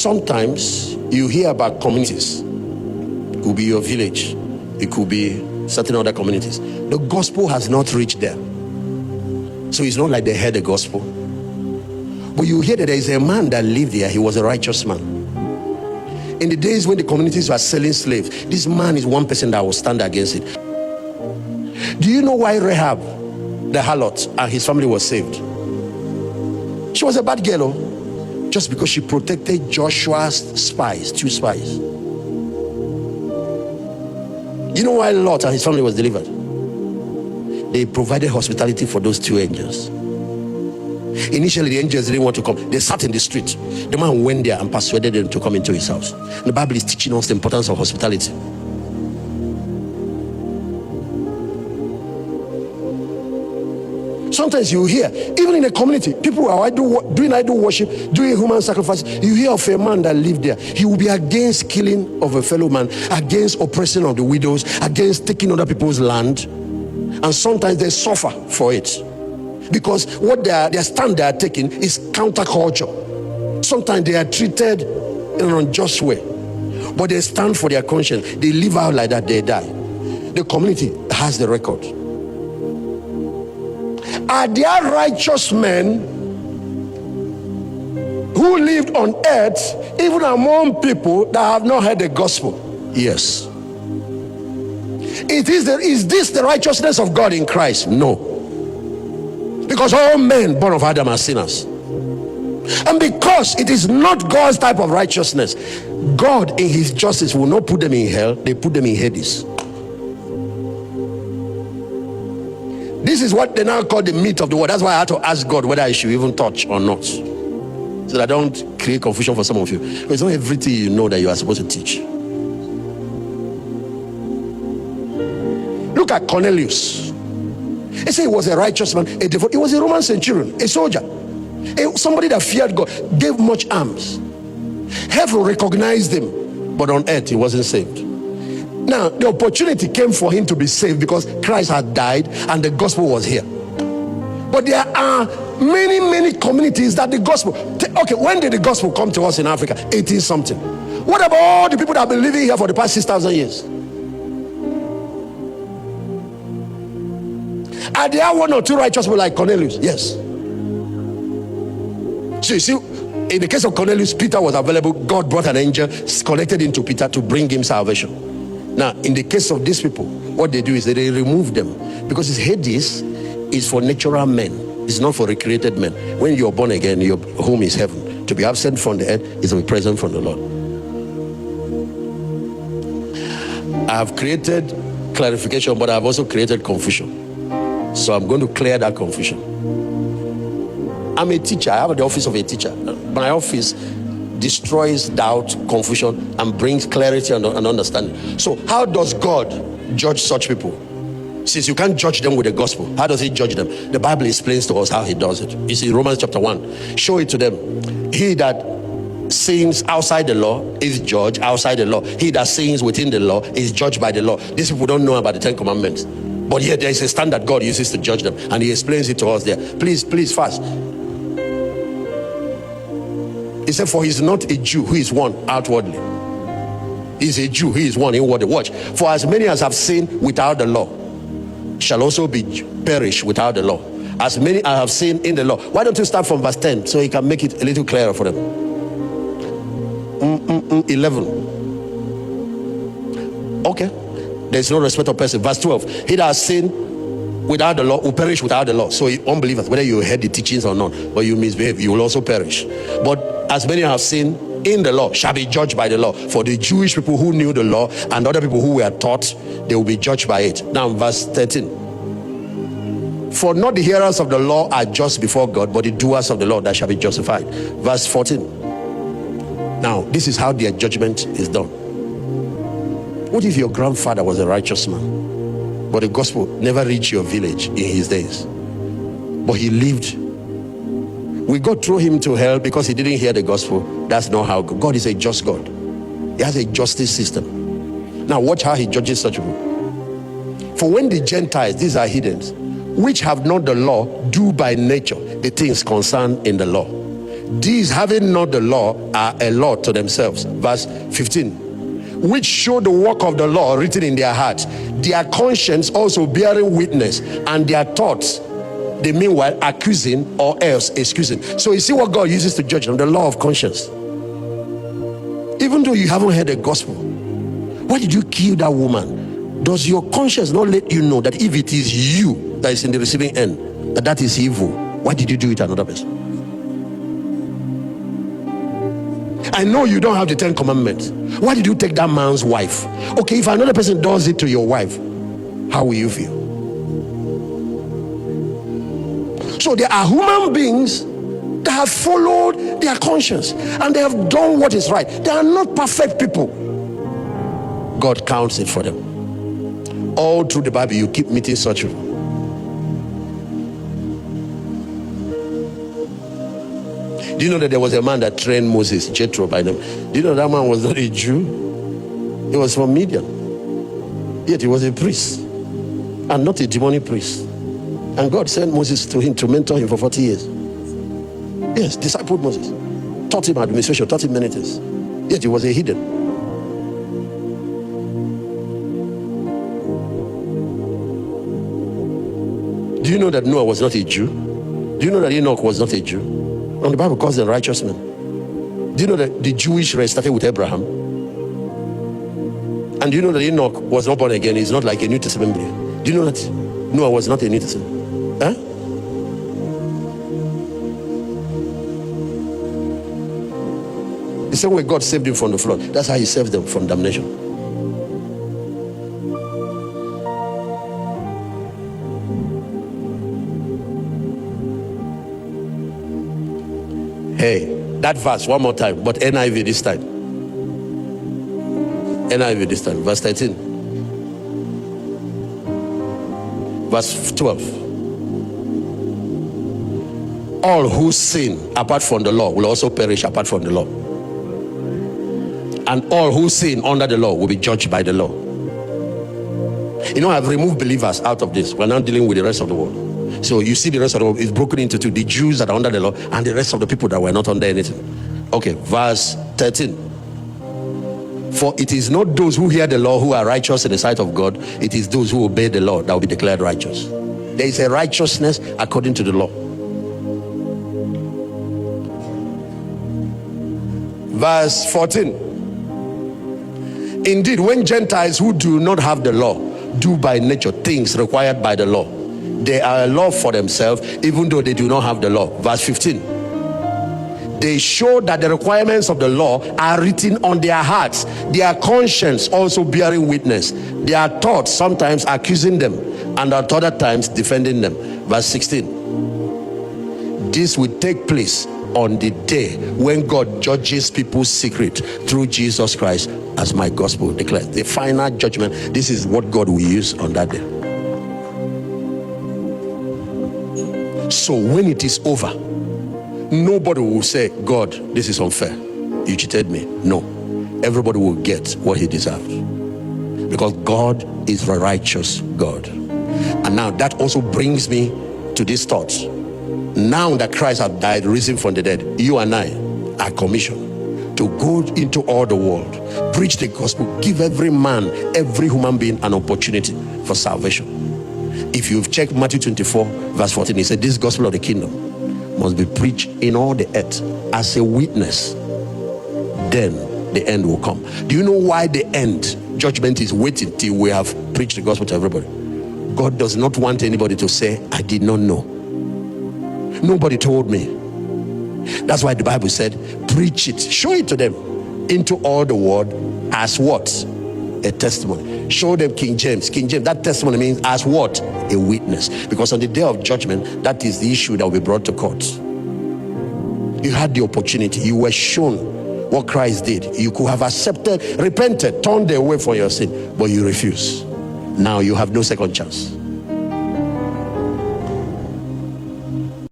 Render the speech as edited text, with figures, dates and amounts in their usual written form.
Sometimes you hear about communities. It could be your village. It could be certain other communities. The gospel has not reached there. So it's not like they heard the gospel. But you hear that there is a man that lived there. He was a righteous man. In the days when the communities were selling slaves, this man is one person that will stand against it. Do you know why Rahab, the harlot, and his family was saved? She was a bad girl, oh? Just because she protected Joshua's spies, 2 spies. You know why Lot and his family was delivered? They provided hospitality for those 2 angels. Initially, the angels didn't want to come. They sat in the street. The man went there and persuaded them to come into his house. And the Bible is teaching us the importance of hospitality. Sometimes you hear, even in a community, people are doing idol worship, doing human sacrifice. You hear of a man that lived there. He will be against killing of a fellow man, against oppression of the widows, against taking other people's land. And sometimes they suffer for it. Because what their stand they are taking is counterculture. Sometimes they are treated in an unjust way. But they stand for their conscience. They live out like that, they die. The community has the record. Are there righteous men who lived on earth, even among people that have not heard the gospel? Yes. Is this the righteousness of God in Christ? No. Because all men born of Adam are sinners. And because it is not God's type of righteousness, God in his justice will not put them in hell, they put them in Hades. This is what they now call the meat of the word. That's why I had to ask God whether I should even touch or not, so that I don't create confusion for some of you. Because it's not everything you know that you are supposed to teach. Look at Cornelius. They say he was a righteous man, a devout. He was a Roman centurion, a soldier, somebody that feared God, gave much alms. Heaven recognized him, but on earth he wasn't saved. Now, the opportunity came for him to be saved because Christ had died and the gospel was here. But there are many communities that the gospel... Okay, when did the gospel come to us in Africa? 18 something. What about all the people that have been living here for the past 6,000 years? Are there 1 or 2 righteous people like Cornelius? Yes. So you see, in the case of Cornelius, Peter was available. God brought an angel, connected into Peter to bring him salvation. Now, in the case of these people, what they do is they remove them, because Hades is for natural men. It's not for recreated men. When you're born again, your home is heaven. To be absent from the earth is to be present from the Lord. I have created clarification, but I have also created confusion. So I'm going to clear that confusion. I'm a teacher. I have the office of a teacher. My office destroys doubt, confusion, and brings clarity and understanding. So how does God judge such people? Since you can't judge them with the gospel, how does he judge them? The Bible explains to us how he does it. You see, Romans chapter 1, show it to them. He that sins outside the law is judged outside the law. He that sins within the law is judged by the law. These people don't know about the 10 commandments, but yet there is a standard God uses to judge them, and he explains it to us there. Please fast. He said, for he is not a Jew who is one outwardly. He is a Jew who is one inwardly. Watch. For as many as have sinned without the law shall also be perished without the law. As many as have sinned in the law. Why don't you start from verse 10 so he can make it a little clearer for them? 11. Okay. There is no respect of person. Verse 12. He that has sinned without the law will perish without the law. So unbelievers, whether you heard the teachings or not, but you misbehave, you will also perish. But as many have sinned in the law shall be judged by the law. For the Jewish people who knew the law and other people who were taught, they will be judged by it. Now verse 13. For not the hearers of the law are just before God, but the doers of the law that shall be justified. Verse 14. Now this is how their judgment is done. What if your grandfather was a righteous man, but the gospel never reached your village in his days, but he lived? Will God throw him to hell because he didn't hear the gospel? That's not how God is a just God. He has a justice system. Now watch how he judges such people. For when the Gentiles, these are heathens, which have not the law, do by nature the things concerned in the law, These, having not the law, are a law to themselves. Verse 15. Which show the work of the law written in their hearts, their conscience also bearing witness, and their thoughts, they meanwhile accusing or else excusing. So you see what God uses to judge them, the law of conscience. Even though you haven't heard the gospel, why did you kill that woman? Does your conscience not let you know that if it is you that is in the receiving end, that is evil? Why did you do it to another person? I know you don't have the 10 commandments. Why did you take that man's wife? Okay, if another person does it to your wife, how will you feel? So there are human beings that have followed their conscience and they have done what is right. They are not perfect people. God counts it for them. All through the Bible, you keep meeting such people. Do you know that there was a man that trained Moses, Jethro by name? Do you know that man was not a Jew? He was from Midian. Yet he was a priest and not a demonic priest. And God sent Moses to him to mentor him for 40 years. Yes, discipled Moses. Taught him administration, taught him many things. Yet he was a heathen. Do you know that Noah was not a Jew? Do you know that Enoch was not a Jew? And the Bible calls them righteous men. Do you know that the Jewish race started with Abraham? And do you know that Enoch was not born again? He's not like a New Testament believer. Do you know that Noah was not a New Testament? Huh? The same way God saved him from the flood, that's how he saved them from damnation. Hey, that verse one more time, but NIV this time. NIV this time, verse 13. Verse 12. All who sin apart from the law will also perish apart from the law. And all who sin under the law will be judged by the law. You know, I've removed believers out of this. We're now dealing with the rest of the world. So you see the rest of the world is broken into two: the Jews that are under the law and the rest of the people that were not under anything. Okay, verse 13. For it is not those who hear the law who are righteous in the sight of God. It is those who obey the law that will be declared righteous. There is a righteousness according to the law. Verse 14. Indeed, when Gentiles who do not have the law do by nature things required by the law, they are a law for themselves, even though they do not have the law. Verse 15. They show that the requirements of the law are written on their hearts, their conscience also bearing witness, their thoughts sometimes accusing them, and at other times defending them. Verse 16. This will take place on the day when God judges people's secret through Jesus Christ, as my gospel declares. The final judgment, this is what God will use on that day. So when it is over, nobody will say, God, this is unfair, you cheated me. No, everybody will get what he deserved, because God is a righteous God. And now that also brings me to this thought. Now that Christ has died, risen from the dead, you and I are commissioned to go into all the world, preach the gospel, give every man, every human being an opportunity for salvation. If you've checked Matthew 24 verse 14, he said this gospel of the kingdom must be preached in all the earth as a witness. Then the end will come. Do you know why the end judgment is waiting till we have preached the gospel to everybody? God does not want anybody to say, I did not know, nobody told me. That's why the Bible said, preach it, show it to them into all the world as what? A testimony. Show them King James. That testimony means as what? A witness. Because on the day of judgment, that is the issue that will be brought to court. You had the opportunity, you were shown what Christ did. You could have accepted, repented, turned away from your sin, but you refused. Now you have no second chance.